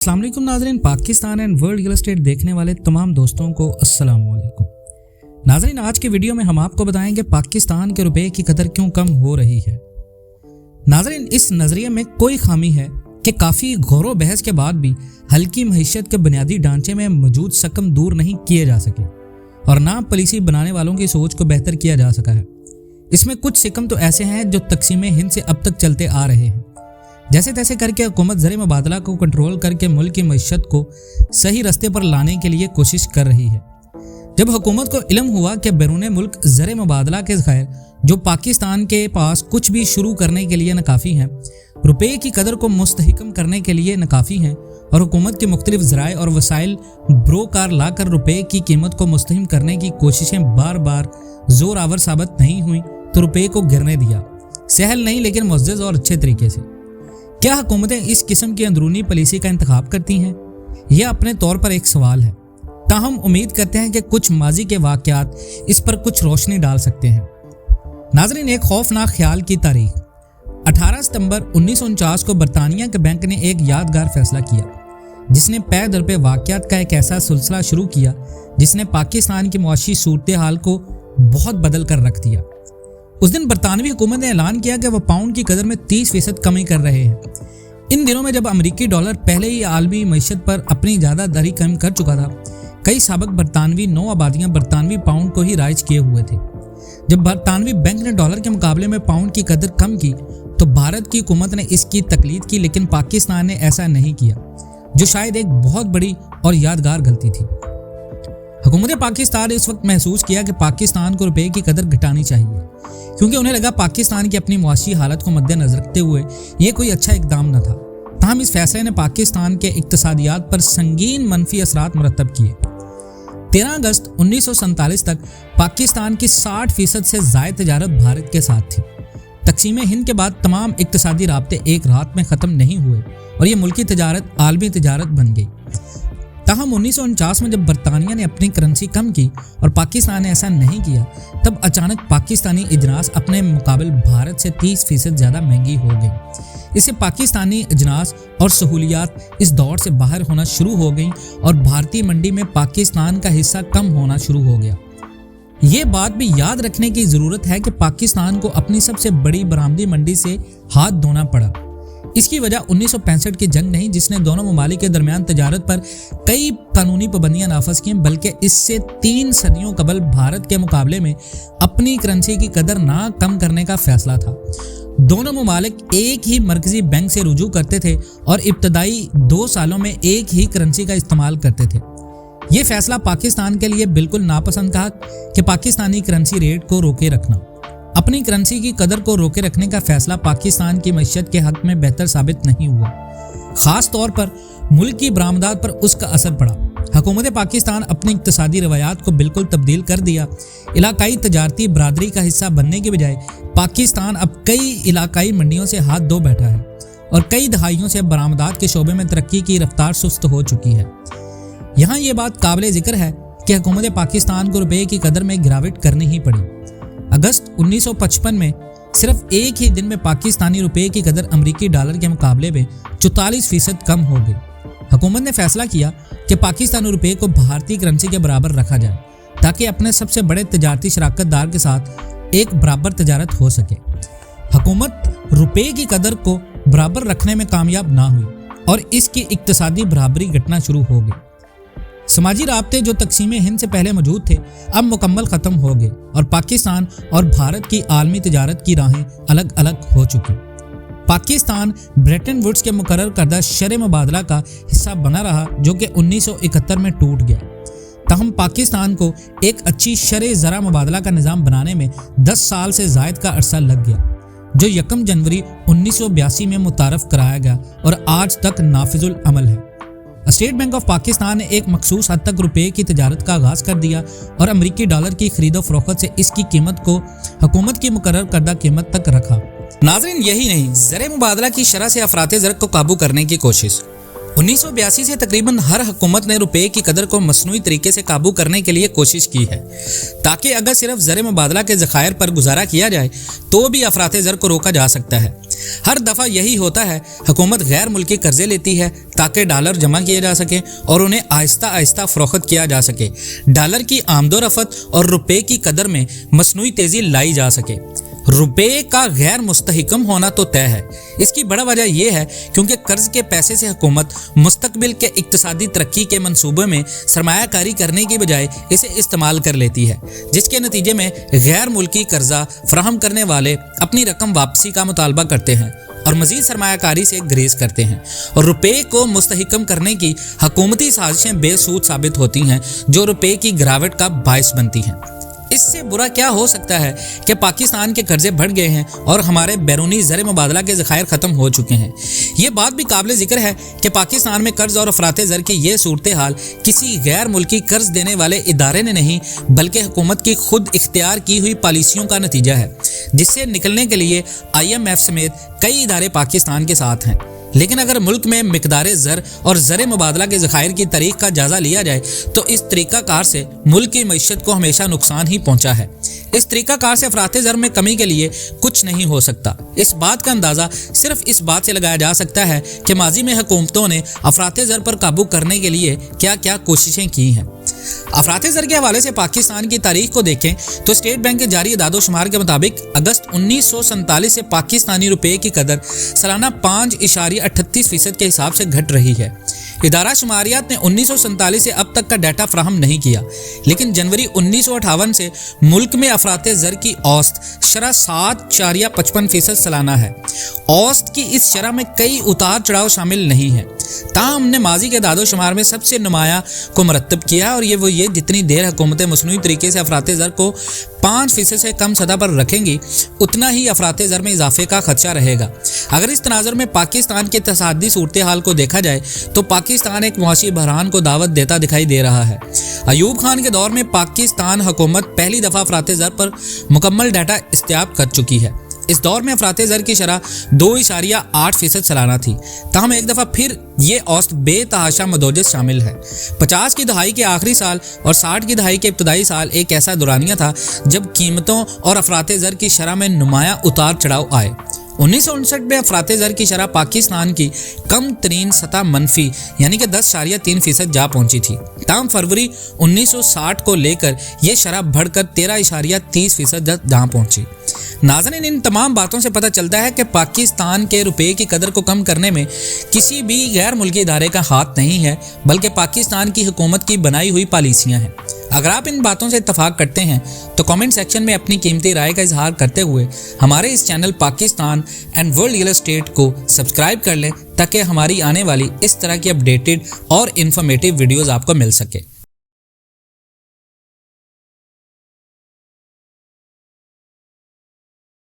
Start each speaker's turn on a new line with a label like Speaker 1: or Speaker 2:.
Speaker 1: अस्सलाम वालेकुम नाज़रीन, Pakistan and world real estate देखने वाले तमाम दोस्तों को अस्सलाम वालेकुम। नाज़रीन, आज के वीडियो में हम आपको बताएंगे पाकिस्तान के रुपए की कदर क्यों कम हो रही है। नाज़रीन, इस नज़रिए में कोई खामी है कि काफ़ी गौर बहस के बाद भी हल्की मईशत के बुनियादी ढांचे में मौजूद सकम दूर नहीं किए जा सके और ना पॉलिसी बनाने वालों की सोच को बेहतर किया जा सका है। इसमें कुछ सिकम तो ऐसे हैं जो तकसीम हिंद से अब तक चलते आ रहे हैं। जैसे तैसे करके हुकूमत ज़र मुबादला को कंट्रोल करके मुल्क की मईशत को सही रास्ते पर लाने के लिए कोशिश कर रही है। जब हुकूमत को इल्म हुआ कि बैरून मुल्क ज़र मुबादला के ज़ख़ायर जो पाकिस्तान के पास कुछ भी शुरू करने के लिए नाकाफ़ी हैं, रुपये की कदर को मुस्तहकम करने के लिए नाकाफ़ी हैं और हुकूमत के मुख्तलिफ ज़राए और वसाइल ब्रोकार ला कर रुपये की कीमत को मुस्तहकम करने की कोशिशें बार बार ज़ोर आवर साबित नहीं हुई तो रुपये को गिरने दिया, सहल नहीं लेकिन मुअज़्ज़ज़ और अच्छे तरीके से। क्या हुकूमतें इस किस्म की अंदरूनी पॉलिसी का इंतखाब करती हैं? यह अपने तौर पर एक सवाल है, ताहम उम्मीद करते हैं कि कुछ माजी के वाक़यात इस पर कुछ रोशनी डाल सकते हैं। नाज़रीन, एक खौफनाक ख्याल की तारीख 18 सितंबर 1949 को बरतानिया के बैंक ने एक यादगार फैसला किया जिसने पै दर पे वाक़यात का एक ऐसा सिलसिला शुरू किया जिसने पाकिस्तान की मुआशी सूरत हाल को बहुत बदल कर रख दिया। उस दिन बरतानवी हुकूमत ने ऐलान किया कि वह पाउंड की कदर में 30% कमी कर रहे हैं। इन दिनों में जब अमरीकी डॉलर पहले ही आलमी मईशत पर अपनी ज़्यादादारी कम कर चुका था, कई साबिक बरतानवी नौ आबादियाँ बरतानवी पाउंड को ही राइज किए हुए थे। जब बरतानवी बैंक ने डॉलर के मुकाबले में पाउंड की कदर कम की तो भारत की हुकूमत ने इसकी तकलीद की, लेकिन पाकिस्तान ने ऐसा नहीं किया, जो शायद एक बहुत बड़ी और यादगार गलती थी। हुकूमत पाकिस्तान ने इस वक्त महसूस किया कि पाकिस्तान को रुपये की कदर घटानी चाहिए, क्योंकि उन्हें लगा पाकिस्तान की अपनी मुआशी हालत को मद्देनजर रखते हुए ये कोई अच्छा इकदाम न था। ताहम इस फैसले ने पाकिस्तान के इक्तसादियात पर संगीन मनफी असरात मुरतब किए। 13 अगस्त 1947 तक पाकिस्तान की 60% से ज़ायद तजारत भारत के साथ थी। तकसीम हिंद के बाद तमाम इक्तसादी राब्ते एक रात में ख़त्म नहीं हुए और ये मुल्की तजारत आलमी तजारत बन गई। ताहम 1949 में जब बरतानिया ने अपनी करेंसी कम की और पाकिस्तान ने ऐसा नहीं किया, तब अचानक पाकिस्तानी इजनास अपने मुकाबले भारत से 30% ज़्यादा महंगी हो गई। इससे पाकिस्तानी इजनास और सहूलियात इस दौर से बाहर होना शुरू हो गई और भारतीय मंडी में पाकिस्तान का हिस्सा कम होना शुरू हो गया। ये बात भी याद रखने की ज़रूरत है कि पाकिस्तान को अपनी सबसे बड़ी बरामदी मंडी से हाथ धोना पड़ा। इसकी वजह 1965 की जंग नहीं, जिसने दोनों ममालिक के दरमियान तजारत पर कई कानूनी पाबंदियां नाफज की, बल्कि इससे 3 सदियों कबल भारत के मुकाबले में अपनी करेंसी की कदर ना कम करने का फैसला था। दोनों ममालिक एक ही मरकजी बैंक से रुजू करते थे और इब्तदाई 2 सालों में एक ही करेंसी का इस्तेमाल करते थे। ये फैसला पाकिस्तान के लिए बिल्कुल नापसंद था कि पाकिस्तानी करेंसी रेट को रोके रखना। अपनी करेंसी की कदर को रोके रखने का फैसला पाकिस्तान की मईशत के हक में बेहतर साबित नहीं हुआ। खास तौर पर मुल्क की बरामदात पर उसका असर पड़ा। हुकूमत पाकिस्तान अपनी इक्तसादी रवायात को बिल्कुल तब्दील कर दिया। इलाकाई तजारती बरादरी का हिस्सा बनने के बजाय पाकिस्तान अब कई इलाकाई मंडियों से हाथ धो बैठा है और कई दहाइयों से बरामदात के शोबे में तरक्की की रफ्तार सुस्त हो चुकी है। यहाँ ये बात काबिल जिक्र है कि हुकूमत पाकिस्तान को रुपये की कदर में गिरावट करनी ही पड़ी। अगस्त 1955 में सिर्फ एक ही दिन में पाकिस्तानी रुपये की कदर अमरीकी डॉलर के मुकाबले में 44% कम हो गई। हुकूमत ने फैसला किया कि पाकिस्तानी रुपये को भारतीय करेंसी के बराबर रखा जाए ताकि अपने सबसे बड़े तजारती शराकतदार के साथ एक बराबर तजारत हो सके। हुकूमत रुपये की कदर को बराबर रखने में कामयाब ना हुई और इसकी इक्तसादी बराबरी घटना शुरू हो गई। समाजी राब्ते जो तकसीम हिंद से पहले मौजूद थे अब मुकम्मल ख़त्म हो गए और पाकिस्तान और भारत की आलमी तजारत की राहें अलग अलग हो चुकी। पाकिस्तान ब्रेटन वुड्स के मुकर्रर करदा शर मुबादला का हिस्सा बना रहा, जो कि 1971 में टूट गया। ताहम पाकिस्तान को एक अच्छी शर ज़रा मुबादला का निज़ाम बनाने में 10 साल से ज़ायद का अरसा लग गया, जो 1 जनवरी 1982 में मुतारफ़ कराया गया और आज तक नाफिजुल अमल है। स्टेट बैंक ऑफ पाकिस्तान ने एक मखसूस हद तक रुपये की तजारत का आगाज़ कर दिया और अमरीकी डॉलर की खरीदो फरोख्त से इसकी कीमत को हुकूमत की मुकर्रर करदा कीमत तक रखा। नाज़रीन, यही नहीं, ज़र मुबादला की शरह से अफरात ज़र को काबू करने की कोशिश। 1982 से तकरीबन हर हुकूमत ने रुपए की कदर को मसनूई तरीके से काबू करने के लिए कोशिश की है, ताकि अगर सिर्फ ज़र मुबादला के ज़खायर पर गुजारा किया जाए तो भी अफराते ज़र को रोका जा सकता है। हर दफ़ा यही होता है, हुकूमत गैर मुल्की कर्जे लेती है ताकि डॉलर जमा किए जा सके और उन्हें आहिस्ता आहिस्ता फ़रोख्त किया जा सके, डॉलर की आमदोरफ़त और रुपए की कदर में मसनूई तेज़ी लाई जा सके। रुपए का गैर मुस्तहकम होना तो तय है। इसकी बड़ा वजह यह है क्योंकि कर्ज के पैसे से हुकूमत मुस्तकबिल के इक्तिसादी तरक्की के मंसूबे में सरमायाकारी करने की बजाय इसे इस्तेमाल कर लेती है, जिसके नतीजे में गैर मुल्की कर्जा फराहम करने वाले अपनी रकम वापसी का मुतालबा करते हैं और मजीद सरमायाकारी से ग्रेज करते हैं, और रुपए को मुस्तहकम करने की हुकूमती साजिशें बेसूद साबित होती हैं, जो रुपए की गिरावट का बायस बनती हैं। इससे बुरा क्या हो सकता है कि पाकिस्तान के कर्जे बढ़ गए हैं और हमारे बैरूनी ज़र मुबादला के ज़खायर ख़त्म हो चुके हैं। ये बात भी काबिल ज़िक्र है कि पाकिस्तान में कर्ज और अफराते ज़र की ये सूरत हाल किसी गैर मुल्की कर्ज देने वाले इदारे ने नहीं, बल्कि हुकूमत की खुद इख्तियार की हुई पॉलिसियों का नतीजा है, जिससे निकलने के लिए IMF समेत कई इदारे पाकिस्तान के साथ हैं। लेकिन अगर मुल्क में मिकदारे ज़र और ज़र मुबादला के ज़खायर की तारीख का जायज़ा लिया जाए तो इस तरीक़ाकार से मुल्क की मईशत को हमेशा नुकसान ही पहुंचा है। इस तरीक़ाकार से अफराते ज़र में कमी के लिए कुछ नहीं हो सकता। इस बात का अंदाज़ा सिर्फ इस बात से लगाया जा सकता है कि माजी में हुकूमतों ने अफराते ज़र पर काबू करने के लिए क्या क्या कोशिशें की हैं। अफराते ज़र के हवाले से पाकिस्तान की तारीख को देखें तो स्टेट बैंक के जारी इदादो शुमार के मुताबिक अगस्त 1947 से पाकिस्तानी रुपए की कदर सालाना 5.38% के हिसाब से घट रही है। इदारा शुमारियात ने 1947 से अब तक का डाटा फ्राहम नहीं किया, लेकिन जनवरी 1958 से मुल्क में अफराते ज़र की औसत शरह 7.55% सालाना है। औसत की इस शरह में कई उतार चढ़ाव शामिल नहीं है। ताहम हमने माजी के दादो शुमार में सबसे नुमाया को मरतब किया, और ये जितनी देर हुकूमतें मसनूई तरीके से अफराते ज़र को 5% से कम सतह पर रखेंगी, उतना ही अफराते ज़र में इजाफे का खदशा रहेगा। अगर इस तनाज़ुर में पाकिस्तान के तसादी सूरत हाल को देखा जाए तो पाकिस्तान एक मुआशी बहरान को दावत देता दिखाई दे रहा है। अयूब खान के दौर में पाकिस्तान हुकूमत पहली दफ़ा अफराते ज़र पर मुकम्मल डाटा इस्तेयाब कर चुकी है। इस दौर में अफराते ज़र की शरह 2.8% सालाना थी। ताहम एक दफ़ा फिर ये औसत बेतहाशा मदोजस शामिल है। 50 की दहाई के आखिरी साल और 60 की दहाई के इब्तदाई साल एक ऐसा दौरानिया था जब कीमतों और अफराते ज़र की शरह में नुमाया उतार चढ़ाव आए। 1959 में अफराते ज़र की शरह पाकिस्तान की कम तरीन सतह मनफी यानी कि 10.3% जा पहुंची थी। ताहम फरवरी 1960 को लेकर यह शरह बढ़कर 13.30% जहाँ पहुंची। नाज़रीन, इन तमाम बातों से पता चलता है कि पाकिस्तान के रुपए की कदर को कम करने में किसी भी गैर मुल्की इदारे का हाथ नहीं है, बल्कि पाकिस्तान की हुकूमत की बनाई हुई पॉलिसियाँ हैं। अगर आप इन बातों से इत्तफाक करते हैं तो कमेंट सेक्शन में अपनी कीमती राय का इजहार करते हुए हमारे इस channel Pakistan and world real estate को सब्सक्राइब कर लें, ताकि हमारी आने वाली इस तरह की अपडेटेड और इन्फॉर्मेटिव वीडियोज़ आपको मिल सके।